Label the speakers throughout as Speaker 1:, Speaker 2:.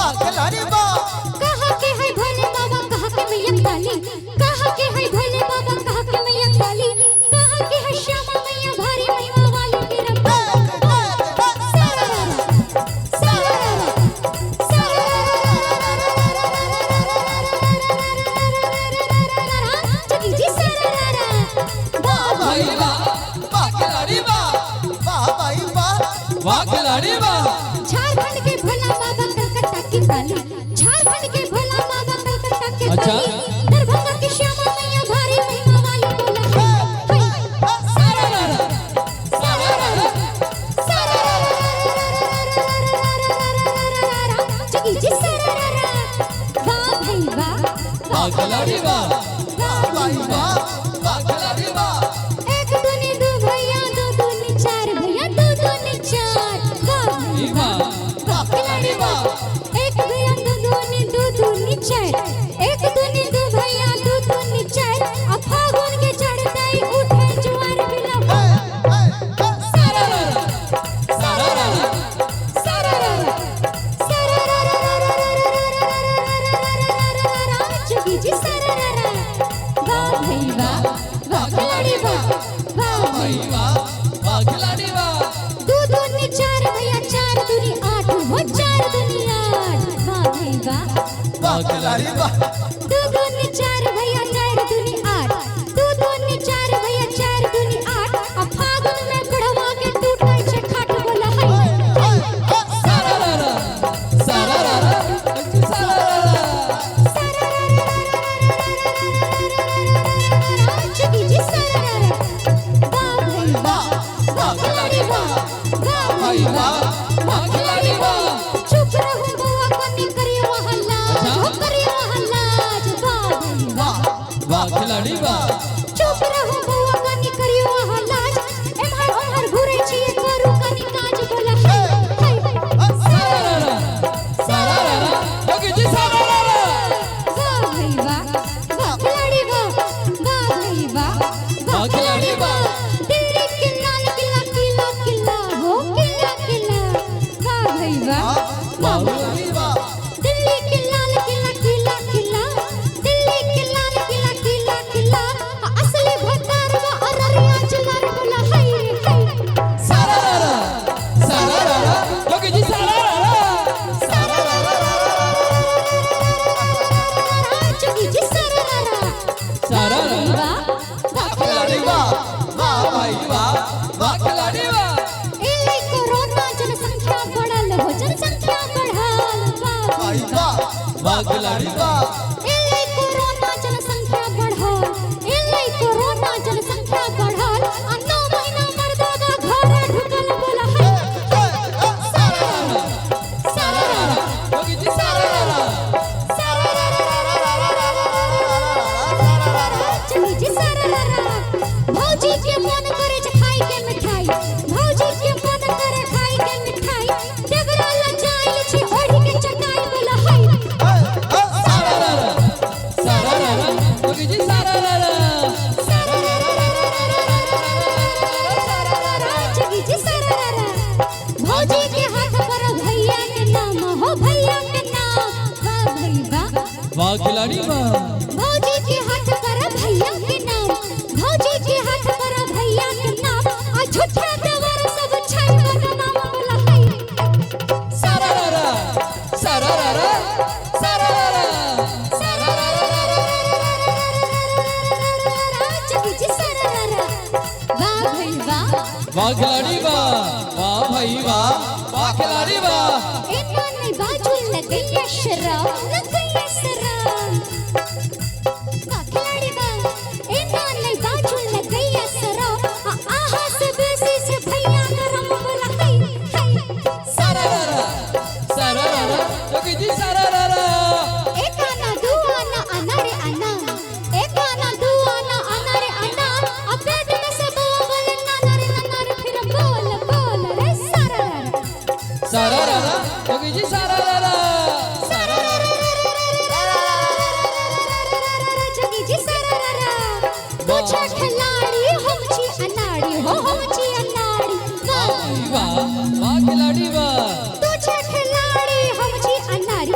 Speaker 1: वाह खिलाड़ी वाह।
Speaker 2: कहा के है भोले बाबा कहा के मैया काली, कहा के है भोले बाबा कहा के मैया काली, कहा के है श्यामा मैया भारी महिमा वाली की रब्बा। जगी जी सररारा
Speaker 1: वाह भाई वाह वाह खिलाड़ी वाह वाह भाई वाह वाह खिलाड़ी वाह।
Speaker 2: झारखंड के भोला बाबा कलकत्ता की काली, झारखंड के भोला बाबा कलकत्ता के
Speaker 1: अच्छा।
Speaker 2: काली, दरभंगा की श्यामा मैया भारी महिमा वाली बोला
Speaker 1: सररारा सररारा
Speaker 2: जगी जी सररारा वाह भाई वाह
Speaker 1: वाह खिलाड़ी वाह वाह भाई वाह वाह खिलाड़ी वाह।
Speaker 2: एक दूनी दो भैया दो दूनी चार भैया दो दूनी चार वाह भाई वाह
Speaker 1: वाह खिलाड़ी वाह।
Speaker 2: एक भैया दो दूनी चार, एक दूनी दो भैया दो दूनी चार, अब फागुन के चढ़ते ही उठे ज्वार बिला
Speaker 1: सररारा सररारा
Speaker 2: जगी जी सररारा वाह भाई वाह वाह खिलाड़ी वाह वाह भाई
Speaker 1: वाह वाह खिलाड़ी वाह।
Speaker 2: दो दूनी चार भैया चार दूनी आठ हो चार दूनी आठ वाह भाई वाह
Speaker 1: वाह खिलाड़ी वाह।
Speaker 2: दो दूनी चार भैया चार दूनी आठ, दो दूनी चार भैया चार दूनी आठ, अब फागुन में बुढ़वा के टूटे छे खाट बोला हाय
Speaker 1: सररारा सररारा सररारा
Speaker 2: जगी जी सररारा वाह भाई वाह वाह खिलाड़ी वाह वाह
Speaker 1: भाई वाह वाह खिलाड़ी वाह।
Speaker 2: चुप रहो बुआ कनी करियो हल्ला हो करियो हल्ला वाह भाई वाह
Speaker 1: वाह खिलाड़ी वाह।
Speaker 2: चुप रहो बुआ कनी करियो हल्ला एमहर ओमहर घुरे छिए करू कनी काज बोला हाय
Speaker 1: सररारा सररारा जगी जी सररारा
Speaker 2: वाह भाई वाह वाह खिलाड़ी वाह वाह भाई वाह
Speaker 1: वाह खिलाड़ी वाह।
Speaker 2: दिल्ली के लाल किला किला किला हो किला किला वाह भाई वाह
Speaker 1: वाह खिलाड़ी वाह।
Speaker 2: दिल्ली के लाल किला किला किला, दिल्ली के लाल किला किला किला, असली भतार वा अररिया चलार बोला हाय
Speaker 1: सररारा सररारा जगी जी सररारा
Speaker 2: जगी जी सररारा
Speaker 1: सररारा
Speaker 2: वाह
Speaker 1: वाह खिलाड़ी वाह वाह भाई वाह वाह खिलाड़ी वाह।
Speaker 2: एले कोरोना जनसंख्या बढ़ल हो जनसंख्या बढ़ल वाह
Speaker 1: भाई वाह वाह खिलाड़ी वाह।
Speaker 2: एले कोरोना जनसंख्या बढ़ल, एले कोरोना जनसंख्या बढ़ल, आ 9 महीना मर्दागा घरे ढुकल बोला हाय
Speaker 1: सररारा सररारा जगी जी सररारा
Speaker 2: जगी जी सररारा भौजी के मन करे जे खाई के मिठाई, भौजी के मन करे खाई के मिठाई, देवरा ला जाइल छी ओढ़ी के चटाई बोला हाय
Speaker 1: सररारा सररारा जगी जी सररारा
Speaker 2: जगी जी सररारा भौजी के हाथ पर भैया के नाम हो भैया के नाम वाह भाई वाह
Speaker 1: वाह खिलाड़ी वाह।
Speaker 2: भौजी के हाथ पर भैया के नाम, भौजी के हाथ पर भैया के नाम, आ झूठा देवर सब छाई का नाम बोला हाय
Speaker 1: सररारा सररारा सररारा
Speaker 2: जगी जी सररारा वाह भाई वाह
Speaker 1: वाह खिलाड़ी वाह वाह भाई वाह वाह खिलाड़ी वाह।
Speaker 2: इन्हों ने बाजू लगैया शराब लगैया शराब वाह खिलाड़ी वाह इन्हों ने बाजू लगैया शराब आहा से बेसी से भैया गरम बोला हाय
Speaker 1: सररारा सररारा जगी जी सररारा
Speaker 2: एक आना दो आना आना रे आना, एक आना दो आना आना रे आना, अब पेट में से बुआ बोले नाना रे फिर बोल बोल रे सररारा
Speaker 1: सररारा जगी जी सररारा
Speaker 2: जगी जी सररारा दो छह खिलाड़ी हम छी अनाड़ी हो हम छी अनाड़ी वाह
Speaker 1: वाह वाह खिलाड़ी वाह।
Speaker 2: दो छह खिलाड़ी हम छी अनाड़ी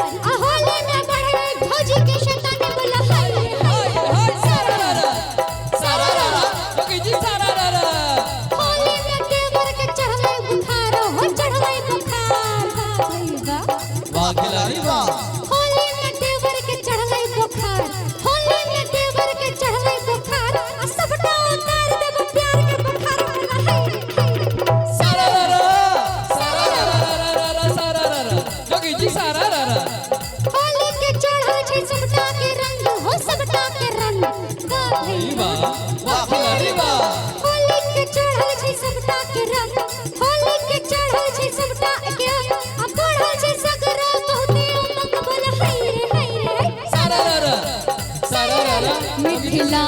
Speaker 2: उतार देब प्यार के बुखार वाला हाय रे
Speaker 1: सारारारा सारारारा सारारारा जोगी जी सारारारा
Speaker 2: होली के चढ़ल छै सबटा के रंग हो सबटा के रंग वाह भैया
Speaker 1: वाह खिलाड़ी वाह
Speaker 2: होली के चढ़ल छै सबटा के रंग होली के चढ़ल छै सबटा के आ बढ़ल छै सगरो बहुते उमंग बोल हाय रे
Speaker 1: सारारारा सारारारा
Speaker 2: मिथिला